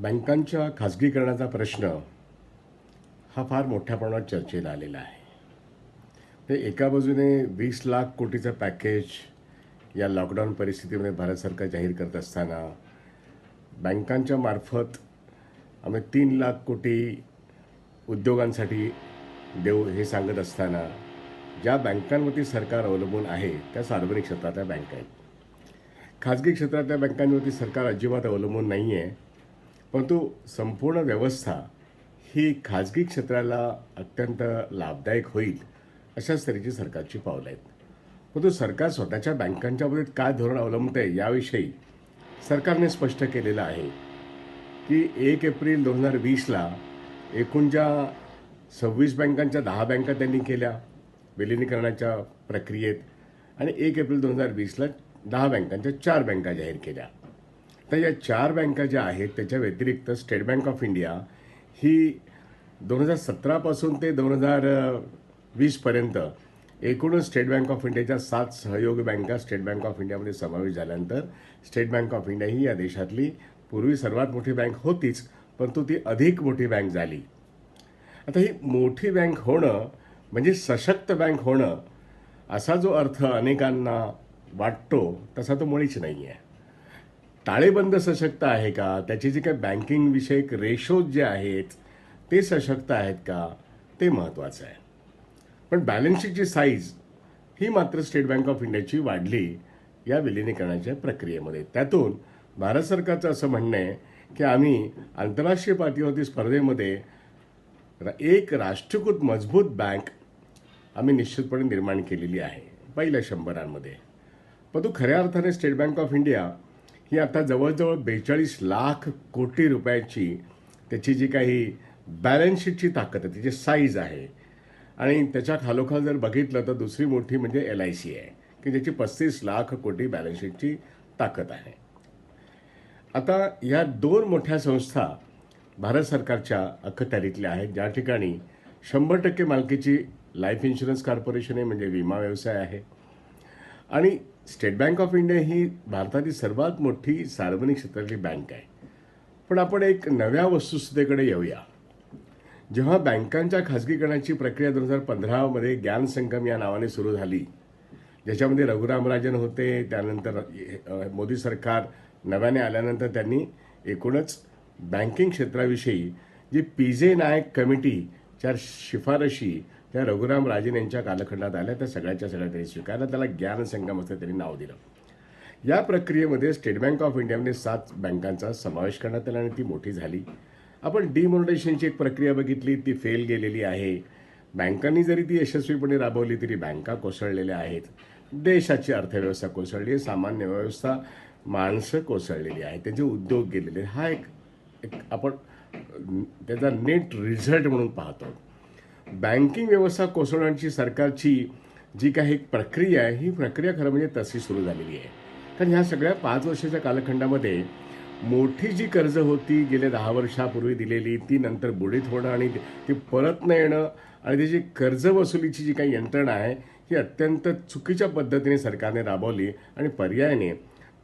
बँकांच्या खाजगीकरणाचा प्रश्न हा फार मोठ्या प्रमाणात चर्चेला आलेला आहे. ते एका बाजूने 20 लाख कोटीचं पॅकेज या लॉकडाऊन परिस्थितीमध्ये भारत सरकार जाहीर करत असताना बँकांच्या मार्फत आम्ही 3 लाख कोटी उद्योगांसाठी देऊ हे सांगत असताना ज्या बँकांवरती सरकार अवलंबून आहे त्या सार्वजनिक क्षेत्रातल्या बँका आहेत. खाजगी क्षेत्रातल्या बँकांवरती सरकार अजिबात अवलंबून नाही आहे, परंतु संपूर्ण व्यवस्था ही खाजगी क्षेत्राला अत्यंत लाभदायक होईल अशाच तऱ्हेची सरकारची पावलं आहेत. परंतु सरकार स्वतःच्या बँकांच्या बाबतीत काय धोरण अवलंबते याविषयी सरकारने स्पष्ट केलेलं आहे की 1 एप्रिल 2020ला एकूण ज्या 26 बँकांच्या 10 बँका त्यांनी केल्या विलिनीकरणाच्या प्रक्रियेत आणि 1 एप्रिल 2020ला 10 बँकांच्या 4 बँका जाहीर केल्या. तर या 4 बँका ज्या आहेत त्याच्या व्यतिरिक्त स्टेट बँक ऑफ इंडिया ही 2017 ते 2020पर्यंत एकूणच स्टेट बँक ऑफ इंडियाच्या 7 सहयोगी बँका स्टेट बँक ऑफ इंडियामध्ये समावेश झाल्यानंतर स्टेट बँक ऑफ इंडिया ही या देशातली पूर्वी सर्वात मोठी बँक होतीच, परंतु ती अधिक मोठी बँक झाली. आता ही मोठी बँक होणं म्हणजे सशक्त बँक होणं असा जो अर्थ अनेकांना वाटतो तसा तो मुळीच नाही आहे. ताळेबंद सशक्त आहे का, त्याचे जे काही बँकिंग विषयक रेशोज जे आहेत ते सशक्त आहेत का ते महत्त्वाचं आहे. पण बॅलन्स शीटची साईज ही मात्र स्टेट बँक ऑफ इंडियाची वाढली या विलिनीकरणाच्या प्रक्रियेमध्ये. त्यातून भारत सरकारचं असं म्हणणं आहे की आम्ही आंतरराष्ट्रीय पातळीवरती स्पर्धेमध्ये एक राष्ट्रीयकृत मजबूत बँक आम्ही निश्चितपणे निर्माण केलेली आहे पहिल्या 100 परंतु खऱ्या अर्थाने स्टेट बँक ऑफ इंडिया ही आता जवळजवळ 42 लाख कोटी रुपयाची त्याची जी काही बॅलन्स शीटची ताकद आहे, तिची साईज आहे. आणि त्याच्या खालोखाल जर बघितलं तर दुसरी मोठी म्हणजे LIC आहे की ज्याची 35 लाख कोटी बॅलन्स शीटची ताकद आहे. आता या 2 मोठ्या संस्था भारत सरकारच्या अखत्यारीतल्या आहेत, ज्या ठिकाणी 100% मालकीची लाईफ इन्शुरन्स कॉर्पोरेशन आहे म्हणजे विमा व्यवसाय आहे. आणि स्टेट बँक ऑफ इंडिया ही भारतातील सर्वात मोठी सार्वजनिक क्षेत्रातली बँक आहे. पण आपण एक नव्या वस्तुस्थितीकडे येऊया. जेव्हा बँकांच्या खाजगीकरणाची प्रक्रिया 2015मध्ये ज्ञान संगम या नावाने सुरू झाली, ज्याच्यामध्ये रघुराम राजन होते, त्यानंतर मोदी सरकार नव्याने आल्यानंतर त्यांनी एकूणच बँकिंग क्षेत्राविषयी जी PJ नायक कमिटीच्या शिफारशी त्या रघुराम राजन यांच्या कालखंडात आल्या, त्या सगळ्या त्यांनी स्वीकारल्या. त्याला ज्ञान संगम असं त्यांनी नाव दिलं. या प्रक्रियेमध्ये स्टेट बँक ऑफ इंडियामध्ये 7 बँकांचा समावेश करण्यात आला आणि ती मोठी झाली. आपण डिमोनेटायझेशनची एक प्रक्रिया बघितली, ती फेल गेलेली आहे. बँकांनी जरी ती यशस्वीपणे राबवली तरी बँका कोसळलेल्या आहेत. देशाची अर्थव्यवस्था कोसळली आहे, सामान्य व्यवस्था माणसं कोसळलेली आहे, त्यांचे उद्योग गेलेले. हा एक आपण त्याचा नेट रिझल्ट म्हणून पाहतो. बँकिंग व्यवस्था कोसळण्याची सरकारची जी काही प्रक्रिया आहे ही प्रक्रिया खरं म्हणजे तशी सुरू झालेली आहे. कारण ह्या सगळ्या 5 वर्षाच्या कालखंडामध्ये मोठी जी कर्ज होती गेल्या 10 वर्षापूर्वी दिलेली ती नंतर बुडीत होणं आणि ती परत न येणं आणि त्याची कर्ज वसुलीची जी काही यंत्रणा आहे ही अत्यंत चुकीच्या पद्धतीने सरकारने राबवली आणि पर्यायाने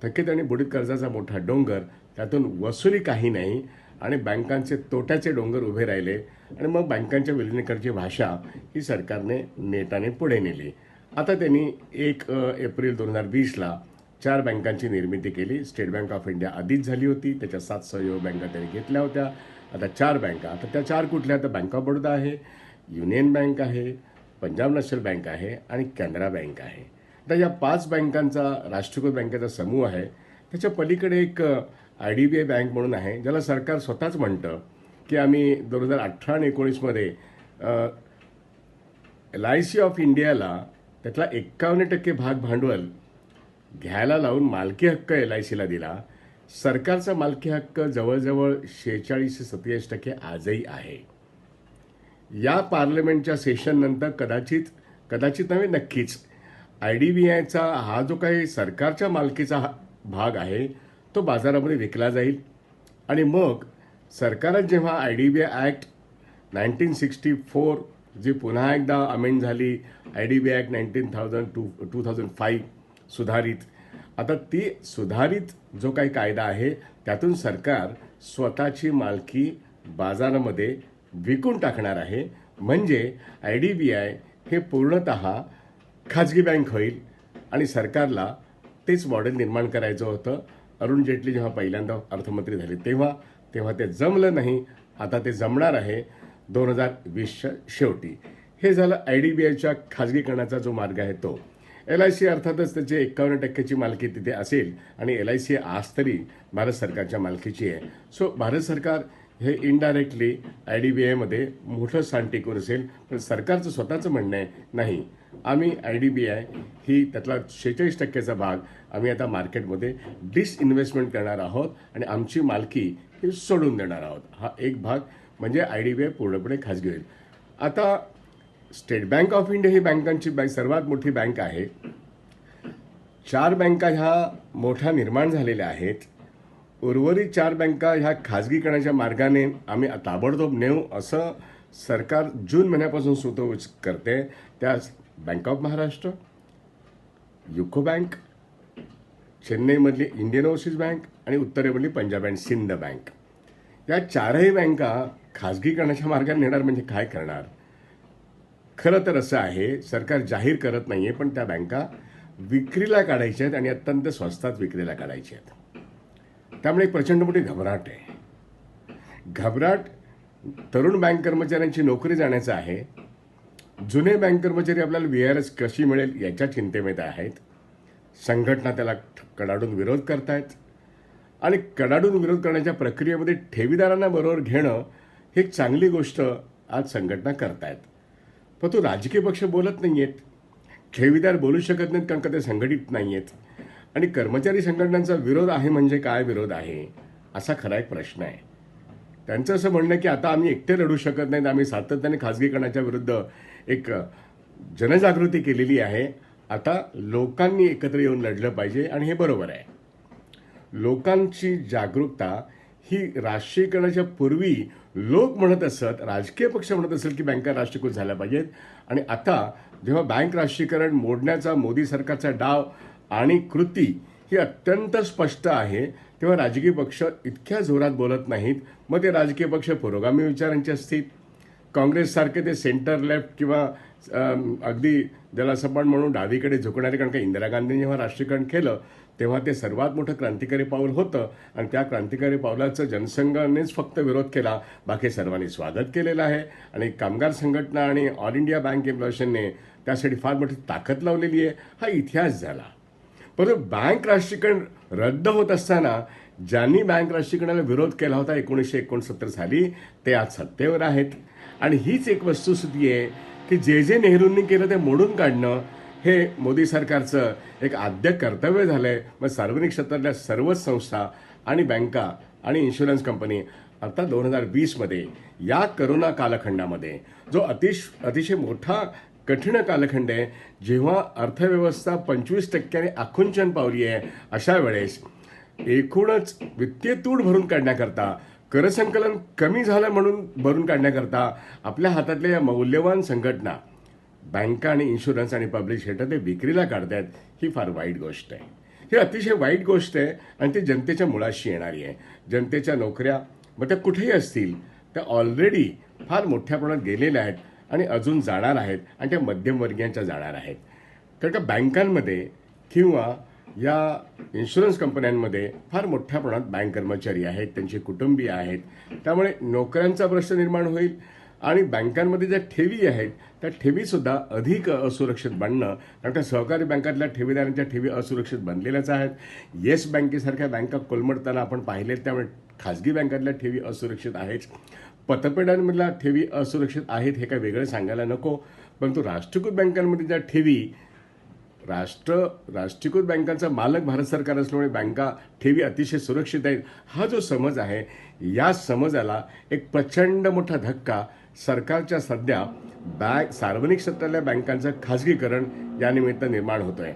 थकीत आणि बुडीत कर्जाचा मोठा डोंगर, त्यातून वसुली काही नाही आणि बँकांचे तोट्याचे डोंगर उभे राहिले आणि मग बँकांच्या विलिनीकरणाची भाषा ही सरकारने नेटाने पुढे नेली. आता त्यांनी 1 एप्रिल 2020ला 4 बँकांची निर्मिती केली. स्टेट बँक ऑफ इंडिया आधीच झाली होती, त्याच्या 7 सहयोग बँका त्यांनी घेतल्या होत्या. आता 4 बँका. आता त्या 4 कुठल्या? तर बँक ऑफ बडोदा आहे, युनियन बँक आहे, पंजाब नॅशनल बँक आहे आणि कॅनरा बँक आहे. आता या 5 बँकांचा राष्ट्रीयकृत बँकेचा समूह आहे. त्याच्या पलीकडे एक IDBI बँक म्हणून आहे, ज्याला सरकार स्वतःच म्हणतं की आम्ही 2018 आणि 19मध्ये LIC ऑफ इंडियाला त्यातला 51% भाग भांडवल घ्यायला लावून मालकी हक्क LICला दिला. सरकारचा मालकी हक्क जवळजवळ 46 ते 27% आजही आहे. या पार्लमेंटच्या सेशननंतर कदाचित नव्हे नक्कीच IDBIचा हा जो काही सरकारच्या मालकीचा भाग आहे तो बाजारामध्ये विकला जाईल आणि मग सरकारच जेव्हा IDBI ॲक्ट 1964 जी पुन्हा एकदा अमेंड झाली, IDBI ॲक्ट 2005 सुधारित, आता ती सुधारित जो काही कायदा आहे त्यातून सरकार स्वतःची मालकी बाजारामध्ये विकून टाकणार आहे. म्हणजे IDBI हे पूर्णतः खाजगी बँक होईल आणि सरकारला तेच मॉडेल निर्माण करायचं होतं. अरुण जेटली जेव्हा पहिल्यांदा अर्थमंत्री झाले तेव्हा ते जमलं नाही. आता ते जमणार आहे 2020च्या शेवटी. हे झालं IDBIच्या खाजगीकरणाचा जो मार्ग आहे तो. LIC अर्थातच त्याची 51% मालकी तिथे असेल आणि LIC आज तरी भारत सरकारच्या मालकीची आहे. सो भारत सरकार हे इनडायरेक्टली IDBIमध्ये मोठं स्थान टिकून असेल. पण सरकारचं स्वतःचं म्हणणं आहे नाही, आम्ही IDBI ही त्यातला 46%चा भाग आम्ही आता मार्केटमध्ये डिसइन्व्हेस्टमेंट करणार आहोत आणि आमची मालकी ही सोडून देणार आहोत. हा एक भाग म्हणजे IDBI पूर्णपणे खाजगी होईल. आता स्टेट बँक ऑफ इंडिया ही बँकांची सर्वात मोठी बँक आहे. 4 बँका ह्या मोठ्या निर्माण झालेल्या आहेत. उर्वरित 4 बँका ह्या खाजगीकरणाच्या मार्गाने आम्ही ताबडतोब नेऊ असं सरकार जून महिन्यापासून सुतोवाच करते. त्यास bank of Maharashtra, UCO bank, चेन्नईमधली इंडियन ओव्हरसीज बँक आणि उत्तरेमधली पंजाब अँड सिंध बँक. या 4ही बँका खाजगीकरणाच्या मार्गाने नेणार म्हणजे काय करणार? खरं तर असं आहे, सरकार जाहीर करत नाही आहे, पण त्या बँका विक्रीला काढायच्या आहेत आणि अत्यंत स्वस्तात विक्रीला काढायच्या आहेत. त्यामुळे एक प्रचंड मोठी घबराट आहे. घबराट तरुण बँक कर्मचाऱ्यांची नोकरी जाण्याचं आहे. जुने बँक कर्मचारी आपल्याला VRS कशी मिळेल याच्या चिंतेमध्ये आहेत. संघटना त्याला कडाडून विरोध करतायत आणि कडाडून विरोध करण्याच्या प्रक्रियेमध्ये ठेवीदारांना बरोबर घेणं ही एक चांगली गोष्ट आज संघटना करतायत. पण तो राजकीय पक्ष बोलत नाही आहेत. ठेवीदार बोलू शकत नाहीत कारण का ते संघटित नाही आहेत. आणि कर्मचारी संघटनांचा विरोध आहे म्हणजे काय विरोध आहे असा खरा एक प्रश्न आहे. त्यांचं असं म्हणणं आहे की आता आम्ही एकटे लढू शकत नाहीत, आम्ही सातत्याने खाजगीकरणाच्या विरुद्ध एक जनजागृती केलेली आहे. आता लोकांनी एकत्र येऊन लढलं पाहिजे आणि हे बरोबर आहे. लोकांची जागरूकता ही राष्ट्रीयकरणाच्या पूर्वी लोक म्हणत असत, राजकीय पक्ष म्हणत असेल की बँका राष्ट्रीयकृत झाल्या पाहिजेत. आणि आता जेव्हा बँक राष्ट्रीयकरण मोडण्याचा मोदी सरकारचा डाव आणि कृती ही अत्यंत स्पष्ट आहे, तेव्हा राजकीय पक्ष इतक्या जोरात बोलत नाहीत. मग ते राजकीय पक्ष पुरोगामी विचारांचे असतील, काँग्रेससारखे ते सेंटर लेफ्ट किंवा अगदी ज्याला असं पण म्हणून डावीकडे झुकणारे. कारण का इंदिरा गांधींनी जेव्हा राष्ट्रीयकरण केलं तेव्हा ते सर्वात मोठं क्रांतिकारी पाऊल होतं आणि त्या क्रांतिकारी पावलाचं जनसंघानेच फक्त विरोध केला, बाकी सर्वांनी स्वागत केलेलं आहे. आणि कामगार संघटना आणि ऑल इंडिया बँक एम्प्लॉयशनने त्यासाठी फार मोठी ताकद लावलेली आहे. हा इतिहास झाला. परंतु बँक राष्ट्रीयकरण रद्द होत असताना ज्यांनी बँक राष्ट्रीयकरणाला विरोध केला होता 1969 साली ते आज सत्तेवर आहेत. आणि हीच एक वस्तुस्थिती आहे की जे नेहरूंनी केलं ते मोडून काढणं हे मोदी सरकारचं एक आद्य कर्तव्य झालंय. मग सार्वजनिक क्षेत्रातल्या सर्वच संस्था आणि बँका आणि इन्शुरन्स कंपनी आता 2020मध्ये या करोना कालखंडामध्ये जो अतिशय मोठा कठीण कालखंड आहे, जेव्हा अर्थव्यवस्था 25% आकुंचन पावली आहे, अशा वेळेस एकूणच वित्तीय तूट भरून काढण्याकरता, करसंकलन कमी झालं म्हणून भरून काढण्याकरता आपल्या हातातल्या या मौल्यवान संघटना बँका आणि इन्शुरन्स आणि पब्लिक सेक्टर ते विक्रीला काढतायत. ही फार वाईट गोष्ट आहे. ही अतिशय वाईट गोष्ट आहे आणि ती जनतेच्या मुळाशी येणारी आहे. जनतेच्या नोकऱ्या मग त्या कुठेही असतील त्या ऑलरेडी फार मोठ्या प्रमाणात गेलेल्या आहेत आणि अजून जाणार आहेत आणि त्या मध्यमवर्गीयांच्या जाणार आहेत. कारण का बँकांमध्ये किंवा या इन्शुरन्स कंपन्यांमध्ये फार मोठ्या प्रमाणात बँक कर्मचारी आहेत, त्यांची कुटुंबीय आहेत. त्यामुळे नोकऱ्यांचा प्रश्न निर्माण होईल आणि बँकांमध्ये ज्या ठेवी आहेत त्या ठेवीसुद्धा अधिक असुरक्षित बनणं. कारण का सहकारी बँकातल्या ठेवीदारांच्या ठेवी असुरक्षित बनलेल्याच आहेत. येस बँकेसारख्या बँका कोलमडताना आपण पाहिलेत. त्यामुळे खाजगी बँकातल्या ठेवी असुरक्षित आहेत. पतपेढ्यांमधल्या ठेवी असुरक्षित आहेत हे काय वेगळं सांगायला नको. परंतु राष्ट्रीयकृत बँकांमध्ये ज्या ठेवी राष्ट्रीयकृत बँकांचा मालक भारत सरकार असल्यामुळे बँका ठेवी अतिशय सुरक्षित आहेत, हा जो समज आहे या समजाला एक प्रचंड मोठा धक्का सरकारच्या सध्या सार्वजनिक क्षेत्रातल्या बँकांचं खाजगीकरण या निमित्त निर्माण होतोय.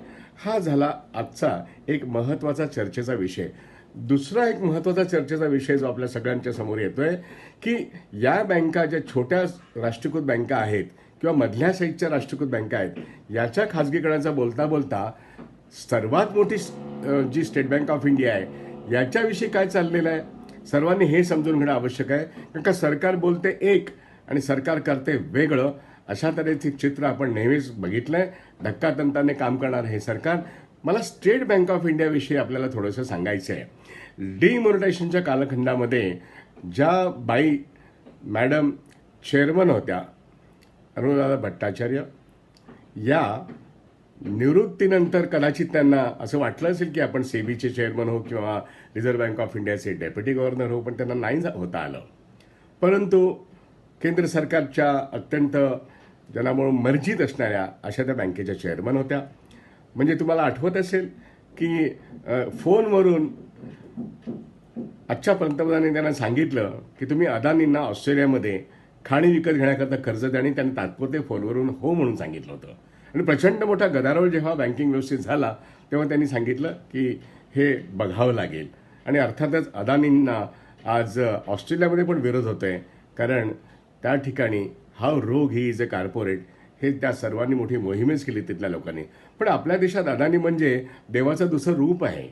हा झाला आजचा एक महत्त्वाचा चर्चेचा विषय. दुसरा एक महत्त्वाचा चर्चेचा विषय जो आपल्या सगळ्यांच्या समोर येतोय की या बँका ज्या छोट्या राष्ट्रीयकृत बँका आहेत किंवा मधल्या साईजच्या राष्ट्रीयकृत बँका आहेत, याच्या खाजगीकरणाचा बोलता बोलता सर्वात मोठी जी स्टेट बँक ऑफ इंडिया आहे याच्याविषयी काय चाललेलं आहे सर्वांनी हे समजून घेणं आवश्यक आहे, कारण का सरकार बोलते एक आणि सरकार करते वेगळं. अशा तऱ्हेचे चित्र आपण नेहमीच बघितलंय. धक्कातंताने काम करणार हे सरकार. मला स्टेट बँक ऑफ इंडियाविषयी आपल्याला थोडंसं सांगायचं आहे. डिमॉनिटायझेशनच्या कालखंडामध्ये ज्या बाई मॅडम चेअरमन होत्या, अरुणदादा भट्टाचार्य, या निवृत्तीनंतर कदाचित त्यांना असं वाटलं असेल की आपण सेबीचे चेअरमन हो किंवा रिझर्व्ह बँक ऑफ इंडियाचे डेप्युटी गव्हर्नर हो, पण त्यांना नाही होता आलं. परंतु केंद्र सरकारच्या अत्यंत जनामुळं मर्जीत असणाऱ्या अशा त्या बँकेच्या चेअरमन होत्या. म्हणजे तुम्हाला आठवत असेल की फोनवरून आजच्या पंतप्रधानांनी त्यांना सांगितलं की तुम्ही अदानींना ऑस्ट्रेलियामध्ये खाणी विकत घेण्याकरता कर्ज द्या, आणि त्यांनी तात्पुरते फोनवरून हो म्हणून सांगितलं होतं. आणि प्रचंड मोठा गदारोळ जेव्हा बँकिंग व्यवस्थेत झाला तेव्हा त्यांनी सांगितलं की हे बघावं लागेल. आणि अर्थातच अदानींना आज ऑस्ट्रेलियामध्ये पण विरोध होतोय, कारण त्या ठिकाणी हाव रोग ही इज अ कॉर्पोरेट, हे त्या सर्वांनी मोठी मोहीमच केली तिथल्या लोकांनी. पण आपल्या देशात अदानी म्हणजे देवाचं दुसरं रूप आहे.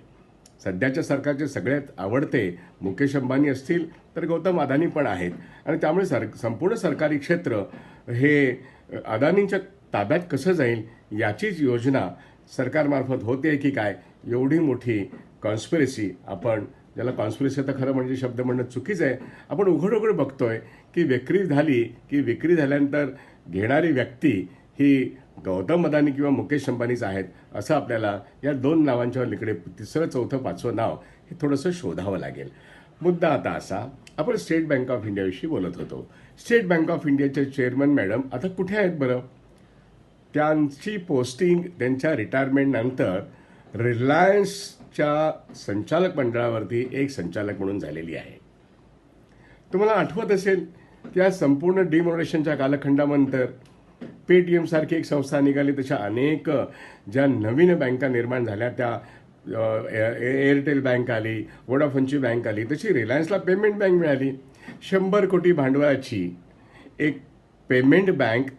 सध्याच्या सरकारचे सगळ्यात आवडते मुकेश अंबानी असतील तर गौतम अदानी पण आहेत. आणि त्यामुळे संपूर्ण सरकारी क्षेत्र हे अदानींच्या ताब्यात कसं जाईल याचीच योजना सरकारमार्फत होते की काय, एवढी मोठी कॉन्स्पिरसी, आपण ज्याला कॉन्स्पिरसी तर खरं म्हणजे शब्द म्हणणं चुकीचं आहे, आपण उघड उघड बघतोय की विक्री झाली की विक्री झाल्यानंतर घेणारी व्यक्ती ही गौतम अदानी किंवा मुकेश अंबानीच आहेत असं आपल्याला या दोन नावांच्या लिकडे तिसरं चौथं पाचवं नाव हे थोडंसं शोधावं लागेल. मुद्दा आता असा, आपण स्टेट बँक ऑफ इंडियाविषयी बोलत होतो. स्टेट बँक ऑफ इंडियाचे चेअरमन मॅडम आता कुठे आहेत बरं? त्यांची पोस्टिंग त्यांच्या रिटायरमेंटनंतर रिलायन्सच्या संचालक मंडळावरती एक संचालक म्हणून झालेली आहे. तुम्हाला आठवत असेल की या संपूर्ण डिमॉनिटायझेशनच्या कालखंडानंतर पेटीएम सारखी एक संस्था निघाली, तशा अनेक ज्या नवीन बँका निर्माण झाल्या, त्या एअरटेल बँक आली, वोडाफोनची बँक आली, तशी रिलायन्सला पेमेंट बँक मिळाली. 100 कोटी भांडवलाची एक पेमेंट बँक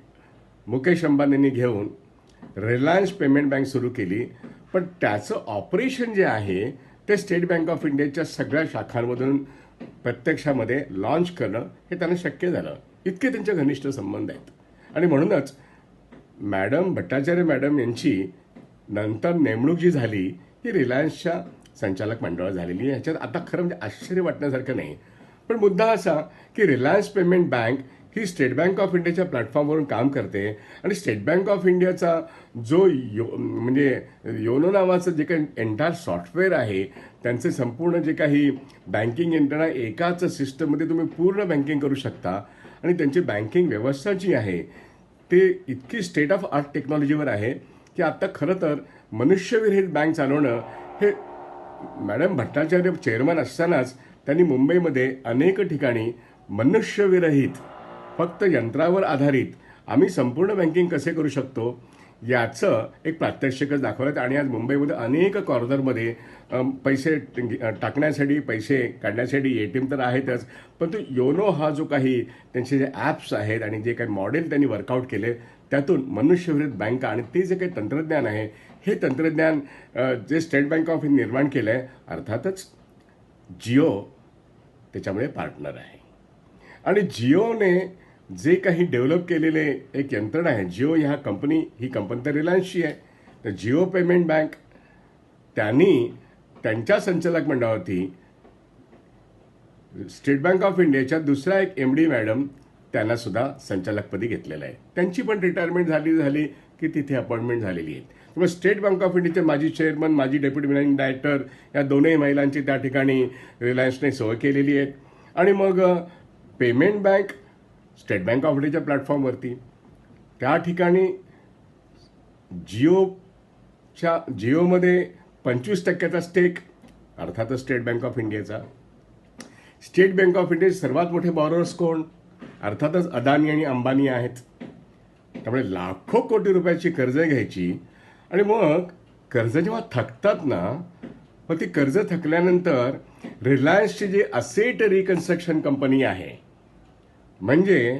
मुकेश अंबानींनी घेऊन रिलायन्स पेमेंट बँक सुरू केली. पण त्याचं ऑपरेशन जे आहे ते स्टेट बँक ऑफ इंडियाच्या सगळ्या शाखांमधून प्रत्यक्षामध्ये लॉन्च करणं हे त्यांना शक्य झालं. इतके त्यांचे घनिष्ठ संबंध आहेत. आणि म्हणूनच मॅडम भट्टाचार्य मॅडम यांची नंतर नेमणूक जी झाली ही रिलायन्सच्या संचालक मंडळात झालेली आहे. ह्याच्यात आता खरं म्हणजे आश्चर्य वाटण्यासारखं नाही. पण मुद्दा असा की Reliance payment bank he state bank of इंडियाच्या प्लॅटफॉर्मवरून काम करते. आणि स्टेट बँक ऑफ इंडियाचा जो म्हणजे योनो नावाचं जे काही एंटायर सॉफ्टवेअर आहे, त्यांचे संपूर्ण जे काही बँकिंग यंत्रणा एकाच सिस्टममध्ये तुम्ही पूर्ण बँकिंग करू शकता. आणि त्यांची बँकिंग व्यवस्था जी आहे ते इतकी स्टेट ऑफ आर्ट टेक्नॉलॉजीवर आहे की आता खरं तर मनुष्यविरहित बँक चालवणं हे मॅडम भट्टाचार्य चेअरमन असतानाच त्यांनी मुंबईमध्ये अनेक ठिकाणी मनुष्यविरहित फक्त यंत्रावर आधारित आम्ही संपूर्ण बँकिंग कसे करू शकतो याचं एक प्रात्यक्षिकच दाखवलं. आणि आज मुंबईमध्ये अनेक कॉर्नरमध्ये पैसे टाकण्यासाठी, पैसे काढण्यासाठी ATM तर आहेतच, पण तो योनो हा जो काही त्यांचे जे ॲप्स आहेत आणि जे काही मॉडेल त्यांनी वर्कआउट केले त्यातून मनुष्यविरहित बँका आणि ते जे काही तंत्रज्ञान आहे हे तंत्रज्ञान जे स्टेट बँक ऑफ इंडिया निर्माण केलं आहे, अर्थातच जिओ त्याच्यामुळे पार्टनर आहे. आणि जिओने जे काही डेव्हलप केलेले एक यंत्रणा आहे, जिओ ह्या कंपनी, ही कंपनी तर रिलायन्सची आहे, तर जिओ पेमेंट बँक त्यांनी त्यांच्या संचालक मंडळावरती स्टेट बँक ऑफ इंडियाच्या दुसऱ्या एक MD मॅडम त्यांना सुद्धा संचालकपदी घेतलेलं आहे. त्यांची पण रिटायरमेंट झाली की तिथे अपॉइंटमेंट झालेली आहे. त्यामुळे स्टेट बँक ऑफ इंडियाचे माजी चेअरमन, माजी डेप्युटी मॅनेजिंग डायरेक्टर या दोनही महिलांची त्या ठिकाणी रिलायन्सने सोय केलेली आहे. आणि मग payment bank state bank of इंडियाच्या प्लॅटफॉर्मवरती, त्या ठिकाणी जिओमध्ये 25% स्टेक अर्थातच स्टेट बँक ऑफ इंडियाचा. स्टेट बँक ऑफ इंडियाचे सर्वात मोठे बॉरोअर्स कोण? अर्थातच अदानी आणि अंबानी आहेत. त्यामुळे लाखो कोटी रुपयाची कर्ज घ्यायची आणि मग कर्ज जेव्हा थकतात ना, मग ती कर्ज थकल्यानंतर रिलायन्सची जी असेट रिकन्स्ट्रक्शन कंपनी आहे, म्हणजे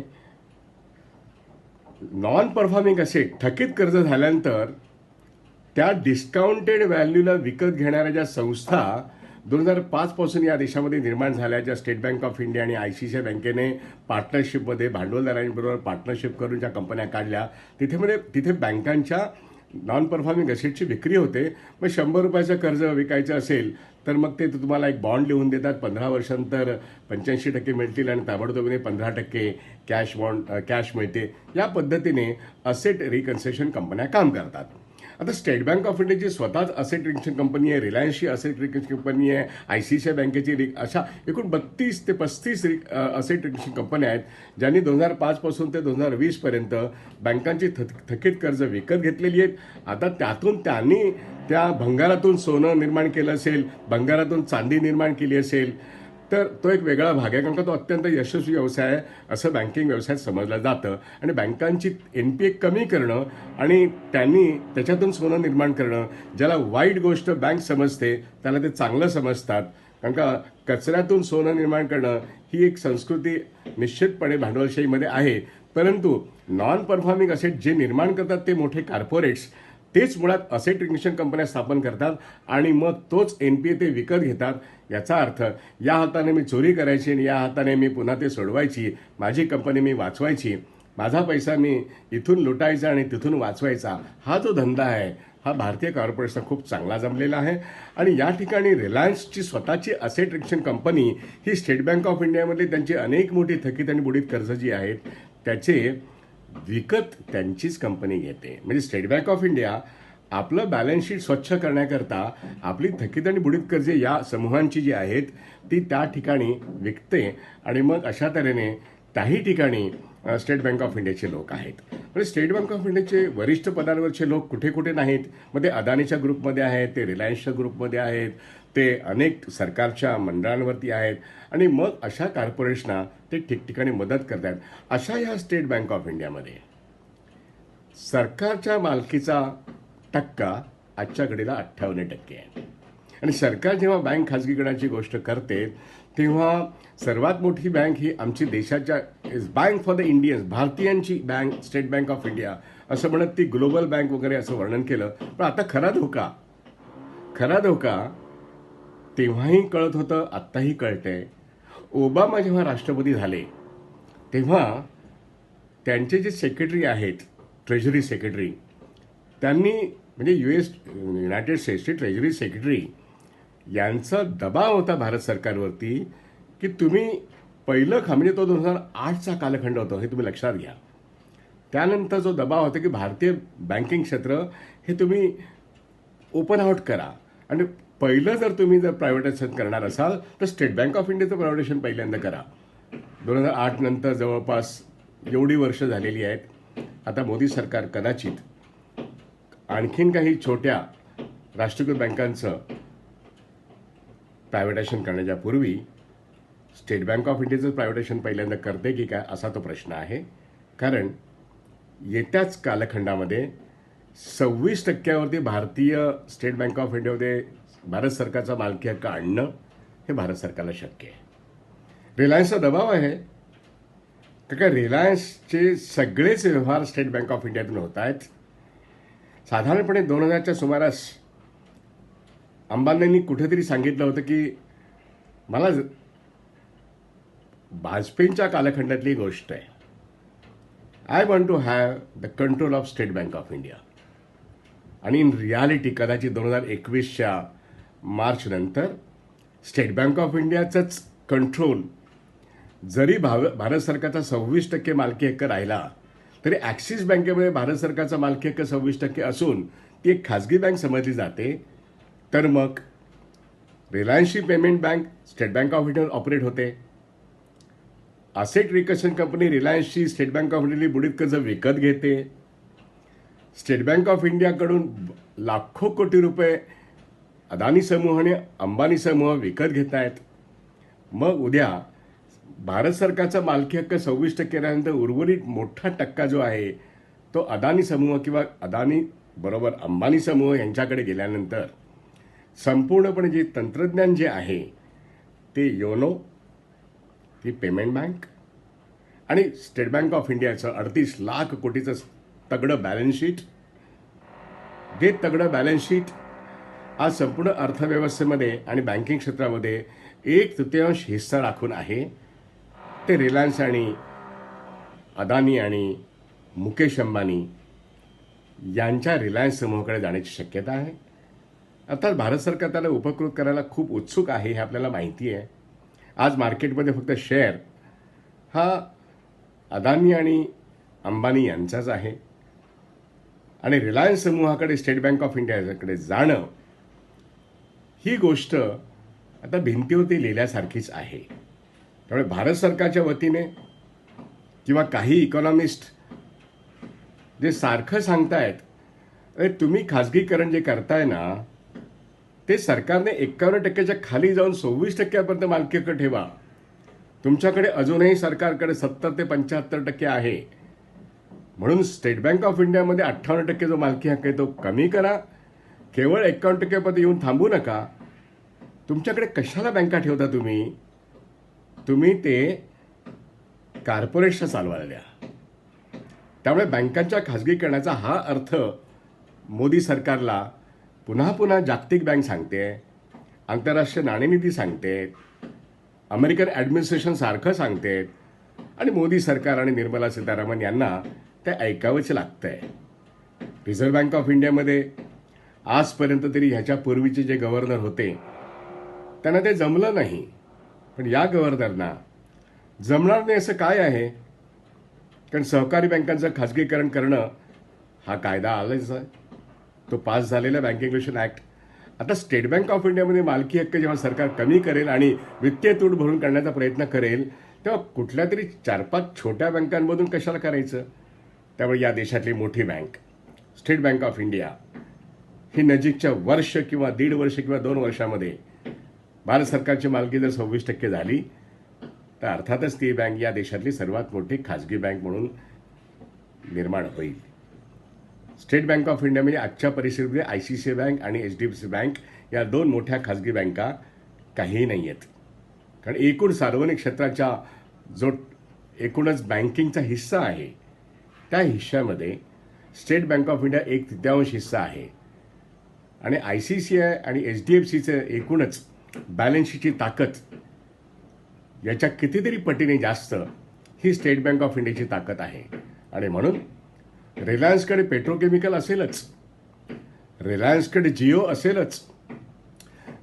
नॉन परफॉर्मिंग असेट, थकीत कर्ज झाल्यानंतर त्या डिस्काउंटेड व्हॅल्यूला विकत घेणाऱ्या ज्या संस्था 2005 पासून या देशामध्ये निर्माण झाल्या ज्या स्टेट बँक ऑफ इंडिया आणि ICICI बँकेने पार्टनरशिपमध्ये भांडवलदारांबरोबर पार्टनरशिप करून ज्या कंपन्या काढल्या तिथे बँकांच्या नॉन परफॉर्मिंग असेटची विक्री होते. मग 100 रुपयाचं कर्ज विकायचं असेल तर मग ते तुम्हाला एक बॉन्ड लिहून देतात, 15 वर्षांतर 85% मिळतील आणि ताबडतोबीने 15% कॅश मिळते. या पद्धतीने असेट रिकन्स्ट्रक्शन कंपन्या काम करतात. आता स्टेट बँक ऑफ इंडियाची स्वतःच असेट रिकन्स्ट्रक्शन कंपनी आहे, रिलायन्सची असेट रिकन्स्ट्रक्शन कंपनी आहे, ICICI बँकेची अशा एकूण 32 ते 35 असेट रिकन्स्ट्रक्शन कंपन्या आहेत ज्यांनी 2005 पासून ते 2020 पर्यंत बँकांची थकीत कर्ज विकत घेतलेली आहेत. आता त्यातून त्यांनी त्या भंगारातून सोनं निर्माण केलं असेल, भंगारातून चांदी निर्माण केली असेल तर तो एक वेगळा भाग आहे, कारण का तो अत्यंत यशस्वी व्यवसाय आहे असं बँकिंग व्यवसायात समजलं जातं. आणि बँकांची NPA कमी करणं आणि त्यांनी त्याच्यातून सोनं निर्माण करणं, ज्याला वाईट गोष्ट बँक समजते त्याला ते चांगलं समजतात. कारण का कचऱ्यातून सोनं निर्माण करणं ही एक संस्कृती निश्चितपणे भांडवलशाहीमध्ये आहे. परंतु नॉन परफॉर्मिंग असेट जे निर्माण करतात ते मोठे कॉर्पोरेट्स तेच मुळात असेट रिकग्निशन कंपन्या स्थापन करतात आणि मग तोच NPA ते विकत घेतात. याचा अर्थ या हाताने मी चोरी करायची आणि या हाताने मी पुन्हा ते सोडवायची, माझी कंपनी मी वाचवायची, माझा पैसा मी इथून लुटायचा आणि तिथून वाचवायचा, हा जो धंदा आहे हा भारतीय कॉर्पोरेट्सना खूप चांगला जमलेला आहे. आणि या ठिकाणी रिलायन्सची स्वतःची असेट रिकग्निशन कंपनी ही स्टेट बँक ऑफ इंडियामधली त्यांची अनेक मोठी थकीत आणि बुडीत कर्ज जी आहेत त्याचे विकत त्यांचीच कंपनी घेते. म्हणजे स्टेट बँक ऑफ इंडिया आपलं बॅलन्स शीट स्वच्छ करण्याकरता आपली थकीत आणि बुडीत कर्जे या समूहांची जी आहेत ती त्या ठिकाणी विकते आणि मग अशा तऱ्हेने त्याही ठिकाणी स्टेट बँक ऑफ इंडियाचे लोक आहेत. म्हणजे स्टेट बँक ऑफ इंडियाचे वरिष्ठ पदांवरचे लोक कुठे कुठे नाहीत. मग ते अदानीच्या ग्रुपमध्ये आहेत, ते रिलायन्सच्या ग्रुपमध्ये आहेत, ते अनेक सरकारच्या मंडळांवरती आहेत आणि मग अशा कॉर्पोरेट्सना ते ठिकठिकाणी मदत करतात. अशा ह्या स्टेट बँक ऑफ इंडियामध्ये सरकारच्या मालकीचा टक्का आजच्या घडीला 58% आहे. आणि सरकार जेव्हा बँक खाजगीकरणाची गोष्ट करते तेव्हा सर्वात मोठी बँक ही आमची देशाच्या बँक फॉर द इंडियन्स, भारतीयांची bank state bank of India असं म्हणत ती ग्लोबल बँक वगैरे असं वर्णन केलं. पण आता खरा धोका तेव्हाही कळत होतं, आत्ताही कळतंय. ओबामा जेव्हा राष्ट्रपती झाले तेव्हा त्यांचे जे सेक्रेटरी आहेत, ट्रेझरी सेक्रेटरी, त्यांनी म्हणजे युनायटेड स्टेट्सचे ट्रेझरी सेक्रेटरी यांचा दबाव होता भारत सरकारवरती की तुम्ही पहिलं म्हणजे तो 2008चा कालखंड होता, हे तुम्ही लक्षात घ्या. त्यानंतर जो दबाव होता की भारतीय बँकिंग क्षेत्र हे तुम्ही ओपन आउट करा आणि पहिलं जर तुम्ही प्रायव्हेटायझेशन करणार असाल तर स्टेट बँक ऑफ इंडियाचं प्रायव्हेटायझेशन पहिल्यांदा करा. 2008 नंतर जवळपास एवढी वर्ष झालेली आहेत. आता मोदी सरकार कदाचित आणखीन काही छोट्या राष्ट्रीयकृत बँकांचं प्रायव्हेटायझेशन करण्याच्या पूर्वी स्टेट बँक ऑफ इंडियाचं प्रायव्हेटायझेशन पहिल्यांदा करते की काय असा तो प्रश्न आहे. कारण येत्याच कालखंडामध्ये 26% भारतीय स्टेट बँक ऑफ इंडियामध्ये भारत सरकारचा मालकी हक्क आणणं हे भारत सरकारला शक्य आहे. रिलायन्सचा दबाव आहे का रिलायन्सचे सगळेच व्यवहार स्टेट बँक ऑफ इंडियातून होत आहेत. साधारणपणे 2000च्या सुमारास अंबानींनी कुठेतरी सांगितलं होतं की मला वाजपेयींच्या कालखंडातली गोष्ट आहे, I want to have the control of State bank of India. आणि इन रियालिटी कदाचित 2021च्या मार्च नंतर स्टेट बँक ऑफ इंडियाचंच कंट्रोल जरी भारत सरकारचा 26% मालकी हक्क राहिला तरी ॲक्सिस बँकेमध्ये भारत सरकारचा मालकी हक्क 26% असून ती एक खाजगी बँक समजली जाते. तर मग रिलायन्सची payment bank state bank of इंडियावर ऑपरेट होते. असेट रिकन्स्ट्रक्शन कंपनी रिलायन्सची स्टेट बँक ऑफ इंडियाची बुडीत कर्ज विकत घेते. स्टेट बँक ऑफ इंडियाकडून लाखो कोटी रुपये अदानी समूह आणि अंबानी समूह विकत घेत आहेत. मग उद्या भारत सरकारचा मालकी हक्क 26% राहिल्यानंतर उर्वरित मोठा टक्का जो आहे तो अदानी समूह किंवा अदानी बरोबर अंबानी समूह यांच्याकडे गेल्यानंतर संपूर्णपणे जे तंत्रज्ञान जे आहे ते योनो, ती पेमेंट बँक आणि स्टेट बँक ऑफ इंडियाचं 38 लाख कोटीचं तगडं बॅलन्स शीट, जे तगडं बॅलन्स शीट आज संपूर्ण अर्थव्यवस्थेमध्ये आणि बँकिंग क्षेत्रामध्ये 1/3 हिस्सा राखून आहे. ते रिलायन्स आणि अदानी आणि मुकेश अंबानी यांच्या रिलायन्स समूहाकडे जाण्याची शक्यता आहे. अर्थात भारत सरकार त्याला उपकृत करायला खूप उत्सुक आहे हे आपल्याला माहिती आहे. आज मार्केटमध्ये फक्त शेअर हा अदानी आणि अंबानी यांचाच आहे आणि रिलायन्स समूहाकडे स्टेट बँक ऑफ इंडियाकडे जाणं ही गोष्ट आता भिंतीवरती लिहिल्यासारखीच आहे. त्यामुळे भारत सरकारच्या वतीने किंवा काही इकॉनॉमिस्ट जे सारखं सांगतायत, अरे तुम्ही खाजगीकरण जे करताय ना ते सरकारने 51% खाली जाऊन 26% मालकी हक्क ठेवा. तुमच्याकडे अजूनही सरकारकडे 70 ते 75% आहे. म्हणून स्टेट बँक ऑफ इंडियामध्ये 58% जो मालकी हक्क आहे तो कमी करा. केवळ 51% येऊन थांबू नका. तुमच्याकडे कशाला बँका ठेवता तुम्ही ते कॉर्पोरेट्सला चालवायला द्या. त्यामुळे बँकांच्या खाजगीकरणाचा हा अर्थ मोदी सरकारला पुन्हा पुन्हा जागतिक बँक सांगते, आंतरराष्ट्रीय नाणेनिधी सांगते, अमेरिकन ॲडमिनिस्ट्रेशन सारखं सांगते आणि मोदी सरकार आणि निर्मला सीतारामन यांना ते ऐकावंच लागतंय. रिझर्व्ह बँक ऑफ इंडियामध्ये आजपर्यंत तरी ह्याच्या पूर्वीचे जे गव्हर्नर होते त्यांना ते जमलं नाही. पण या गव्हर्नरना जमणार नाही असं काय आहे? कारण सहकारी बँकांचं खाजगीकरण करणं हा कायदा आलाच आहे, तो पास झालेला बँकिंग रेग्युलेशन ॲक्ट. आता स्टेट बँक ऑफ इंडियामध्ये मालकी हक्क जेव्हा सरकार कमी करेल आणि वित्तीय तूट भरून काढण्याचा प्रयत्न करेल तेव्हा कुठल्या तरी 4-5 छोट्या बँकांमधून कशाला करायचं? त्यामुळे या देशातली मोठी bank state bank of India ही नजीकच्या वर्ष किंवा 1.5 वर्ष किंवा 2 वर्षामध्ये भारत सरकारची मालकी जर 26% झाली तर अर्थातच ती बँक या देशातली सर्वात मोठी खाजगी बँक म्हणून निर्माण होईल. स्टेट बँक ऑफ इंडिया म्हणजे आजच्या परिस्थितीमध्ये ICICI बँक आणि HDFC बँक या 2 मोठ्या खाजगी बँका काहीही नाही आहेत. कारण एकूण सार्वजनिक क्षेत्राच्या जो एकूणच बँकिंगचा हिस्सा आहे त्या हिश्श्यामध्ये स्टेट बँक ऑफ इंडिया 1/3 हिस्सा आहे आणि ICICI आणि HDFCचं एकूणच बॅलन्स शीटची ताकद याच्या कितीतरी पटीने जास्त ही स्टेट बँक ऑफ इंडियाची ताकद आहे. आणि म्हणून रिलायन्सकडे पेट्रोकेमिकल असेलच, रिलायन्सकडे जिओ असेलच,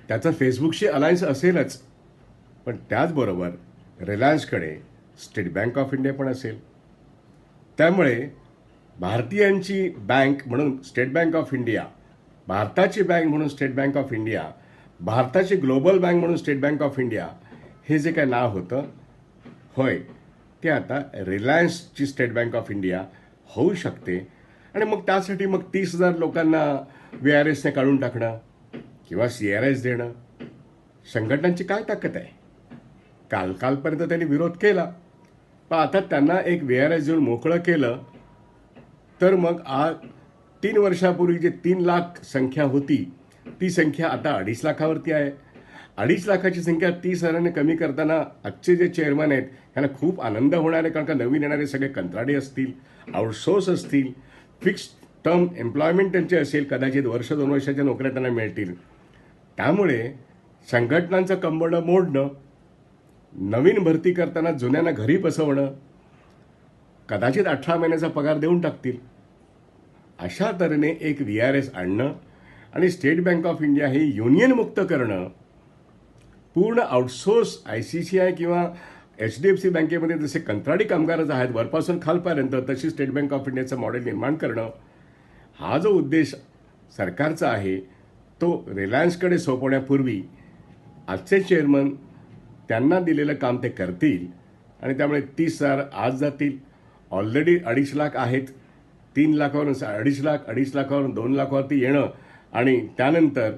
त्याचं फेसबुकशी अलायन्स असेलच, पण त्याचबरोबर रिलायन्सकडे स्टेट बँक ऑफ इंडिया पण असेल. त्यामुळे भारतीयांची बँक म्हणून स्टेट बँक ऑफ इंडिया, भारताची बँक म्हणून स्टेट बँक ऑफ इंडिया, भारताची ग्लोबल बँक म्हणून स्टेट बँक ऑफ इंडिया हे जे काय नाव होतं होय ते आता रिलायन्सची स्टेट बँक ऑफ इंडिया होऊ शकते. आणि मग त्यासाठी मग 30,000 लोकांना VRSने काढून टाकणं किंवा CRS देणं संघटनांची काय ताकद आहे? कालपर्यंत त्यांनी विरोध केला, पण आता त्यांना एक VRS देऊन मोकळं केलं तर मग आज 3 वर्षापूर्वी जे 3 लाख संख्या होती ती संख्या आता 2.5 लाखावरती आहे. 2.5 लाखाची संख्या 30,000ने कमी करताना आजचे जे चेअरमन आहेत त्यांना खूप आनंद होणार आहे. कारण का नवीन येणारे सगळे कंत्राटी असतील, आउटसोर्स असतील, फिक्स टर्म एम्प्लॉयमेंट त्यांचे असेल, कदाचित 1-2 वर्षाच्या नोकऱ्या त्यांना मिळतील. त्यामुळे संघटनांचं कंबरडं मोडणं, नवीन भरती करताना जुन्यांना घरी बसवणं, कदाचित 18 महिन्याचा पगार देऊन टाकतील, अशा तऱ्हेने एक VRS आणणं आणि स्टेट बँक ऑफ इंडिया हे युनियन मुक्त करणं, पूर्ण आउटसोर्स ICICI किंवा HDFC बँकेमध्ये जसे कंत्राटी कामगारच आहेत वरपासून खालपर्यंत तशी स्टेट बँक ऑफ इंडियाचं मॉडेल निर्माण करणं, हा जो उद्देश सरकारचा आहे तो रिलायन्सकडे सोपवण्यापूर्वी आजचे चेअरमन त्यांना दिलेलं काम ते करतील. आणि त्यामुळे 30,000 आज जातील. ऑलरेडी 2.5 लाख आहेत. 3 लाखावरून 2.5 लाख, 2.5 लाखावरून 2 लाखावरती येणं आणि त्यानंतर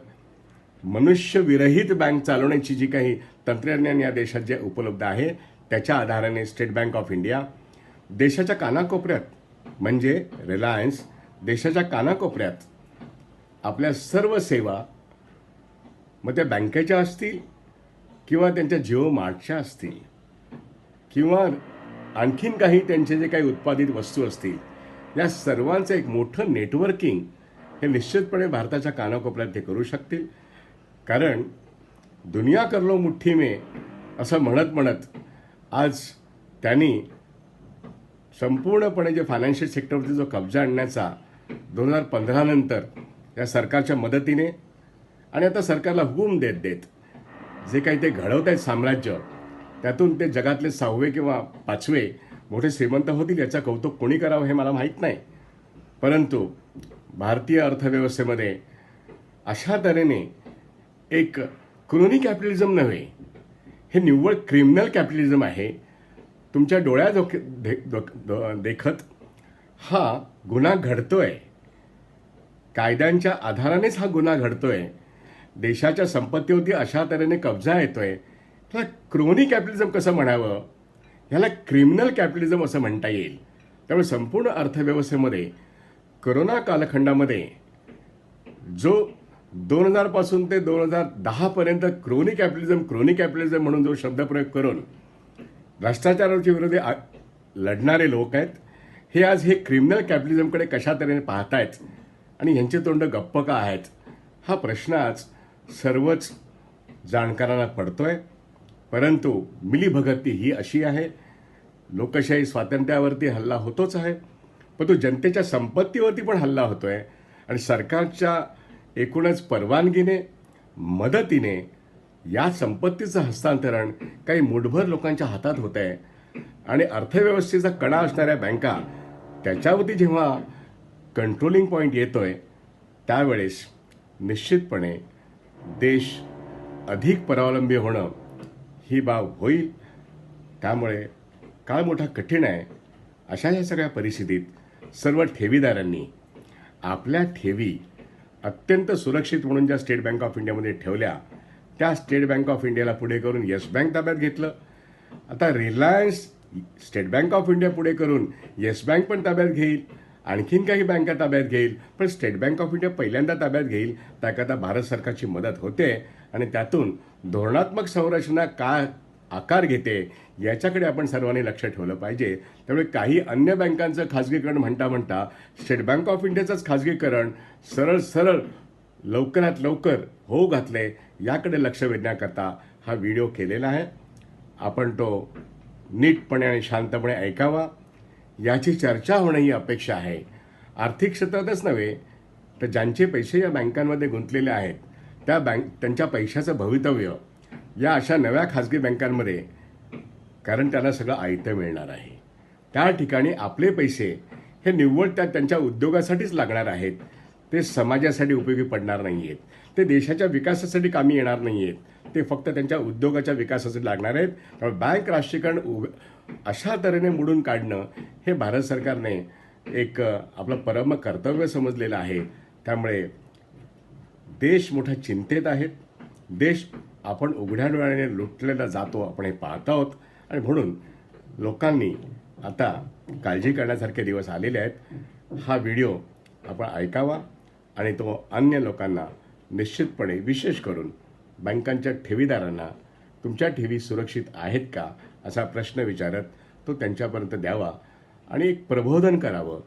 मनुष्यविरहित बँक चालवण्याची जी काही तंत्रज्ञान या देशात जे उपलब्ध आहे त्याच्या आधाराने स्टेट बँक ऑफ इंडिया देशाच्या कानाकोपऱ्यात म्हणजे रिलायन्स देशाच्या कानाकोपऱ्यात आपल्या सर्व सेवा मग त्या बँकेच्या असतील किंवा त्यांच्या जिओ मार्टच्या असतील किंवा आणखीन काही त्यांचे जे काही उत्पादित वस्तू असतील या सर्वांचं एक मोठं नेटवर्किंग हे निश्चितपणे भारताच्या कानाकोपऱ्यात ते करू शकतील. कारण दुनिया कर लो मुठ्ठी में असं म्हणत म्हणत आज त्यांनी संपूर्णपणे जे फायनान्शियल सेक्टरवरती जो कब्जा आणण्याचा 2015 नंतर या सरकारच्या मदतीने आणि आता सरकारला हुकूम देत देत जे काही ते घडवत आहेत साम्राज्य, त्यातून ते जगातले 6वे किंवा 5वे मोठे श्रीमंत होतील याचं कौतुक कोणी करावं हे मला माहीत नाही. परंतु भारतीय अर्थव्यवस्थेमध्ये अशा तऱ्हेने एक क्रोनी कॅपिटलिझम नव्हे, हे निव्वळ क्रिमिनल कॅपिटलिझम आहे. तुमच्या डोळ्या देखत हा गुन्हा घडतोय, कायद्यांच्या आधारानेच हा गुन्हा घडतोय, देशाच्या संपत्तीवरती अशा तऱ्हेने कब्जा येतोय. ह्याला क्रोनी कॅपिटलिझम कसं म्हणावं, ह्याला क्रिमिनल कॅपिटलिझम असं म्हणता येईल. त्यामुळे संपूर्ण अर्थव्यवस्थेमध्ये कोरोना कालखंडामध्ये जो 2000 पासून ते 2010 पर्यंत क्रोनी कॅपिटलिझम म्हणून जो शब्दप्रयोग करून भ्रष्टाचाराच्या विरोधी लढणारे लोक आहेत, हे आज हे क्रिमिनल कॅपिटलिझमकडे कशा तऱ्हेने पाहतायत आणि ह्यांचे तोंड गप्प का आहेत, हा प्रश्न आज सर्वच जाणकारांना पडतोय. परंतु मिलीभगती ही अशी आहे, लोकशाही स्वातंत्र्यावरती हल्ला होतोच आहे, पण तो जनतेच्या संपत्तीवरती पण हल्ला होतोय आणि सरकारच्या एकूणच परवानगीने मदतीने या संपत्तीचं हस्तांतरण काही मुठभर लोकांच्या हातात होत आहे. आणि अर्थव्यवस्थेचा कणा असणाऱ्या बँका त्याच्यावरती जेव्हा कंट्रोलिंग पॉईंट येतोय, त्यावेळेस निश्चितपणे देश अधिक परावलंबी होणं ही बाब होईल. त्यामुळे काळ मोठा कठीण आहे. अशा या सगळ्या परिस्थितीत सर्व ठेवीदारांनी आपल्या ठेवी अत्यंत सुरक्षित म्हणून ज्या स्टेट बँक ऑफ इंडियामध्ये ठेवल्या, त्या स्टेट बँक ऑफ इंडियाला पुढे करून येस बँक ताब्यात घेतलं. आता Reliance state bank of India पुढे करून येस बँक पण ताब्यात घेईल, आणखीन काही बँका ताब्यात घेईल, पण स्टेट बँक ऑफ इंडिया पहिल्यांदा ताब्यात घेईल. त्याकरता भारत सरकारची मदत होते आणि त्यातून धोरणात्मक संरचना काय आकार घेते याच्याकडे आपण सर्वांनी लक्ष ठेवलं पाहिजे. त्यामुळे काही अन्य बँकांचं खाजगीकरण म्हणता म्हणता स्टेट बँक ऑफ इंडियाचंच खाजगीकरण सरळ लवकरात लवकर होऊ घातले, याकडे लक्ष वेधण्याकरता हा व्हिडिओ केलेला आहे. आपण तो नीटपणे आणि शांतपणे ऐकावा, याची चर्चा होणं ही अपेक्षा आहे. आर्थिक क्षेत्रातच नव्हे तर ज्यांचे पैसे या बँकांमध्ये गुंतलेले आहेत, त्यांच्या पैशाचं भवितव्य या अशा नव्या खाजगी बँकांमध्ये, कारण त्यांना सगळं आयतं मिळणार आहे, त्या ठिकाणी आपले पैसे हे निव्वळ त्यांच्या उद्योगासाठीच लागणार आहेत. ते समाजासाठी उपयोगी पडणार नाही आहेत, ते देशाच्या विकासासाठी कामी येणार नाही आहेत, ते फक्त त्यांच्या उद्योगाच्या विकासासाठी लागणार आहेत. त्यामुळे बँक राष्ट्रीयकरण अशा तऱ्हेने मोडून काढणं हे भारत सरकारने एक आपलं परम कर्तव्य समजलेलं आहे. त्यामुळे देश मोठ्या चिंतेत आहेत. देश आपण उघड्या डोळ्याने लुटलेला जातो, आपण हे पाहत आहोत. आणि म्हणून लोकांनी आता काळजी करण्यासारखे दिवस आलेले आहेत. हा व्हिडिओ आपण ऐकावा आणि तो अन्य लोकांना निश्चितपणे, विशेष करून बँकांच्या ठेवीदारांना, तुमच्या ठेवी सुरक्षित आहेत का असा प्रश्न विचारत तो त्यांच्यापर्यंत द्यावा आणि एक प्रबोधन करावं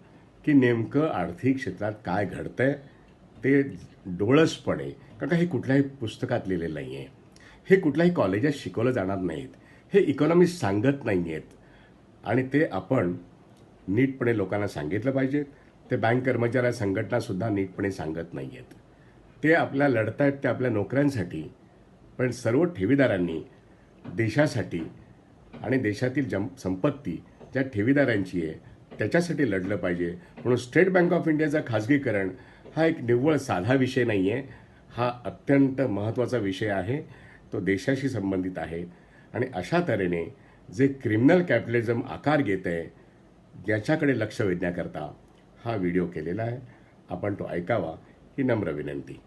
की नेमकं आर्थिक क्षेत्रात काय घडतंय ते डोळसपणे. कारण हे कुठल्याही पुस्तकात लिहिलेलं नाही आहे, हे कुठल्याही कॉलेजात शिकवलं जाणार नाहीत, हे इकॉनॉमिस्ट सांगत नाही आहेत आणि ते आपण नीटपणे लोकांना सांगितलं पाहिजे. ते बँक कर्मचारी संघटनासुद्धा नीटपणे सांगत नाही आहेत. ते आपल्या लढतायत ते आपल्या नोकऱ्यांसाठी, पण सर्व ठेवीदारांनी देशासाठी आणि देशातील संपत्ती ज्या ठेवीदारांची आहे त्याच्यासाठी लढलं पाहिजे. म्हणून स्टेट बँक ऑफ इंडियाचा खाजगीकरण हा एक निव्वळ साधा विषय नाही आहे, हा अत्यंत महत्त्वाचा विषय आहे. तो देशाशी संबंधित आहे आणि अशा तऱ्हेने जे क्रिमिनल कॅपिटलिझम आकार घेत आहे याच्याकडे लक्ष वेधण्याकरता हा व्हिडिओ केलेला आहे. आपण तो ऐकावा ही नम्र विनंती.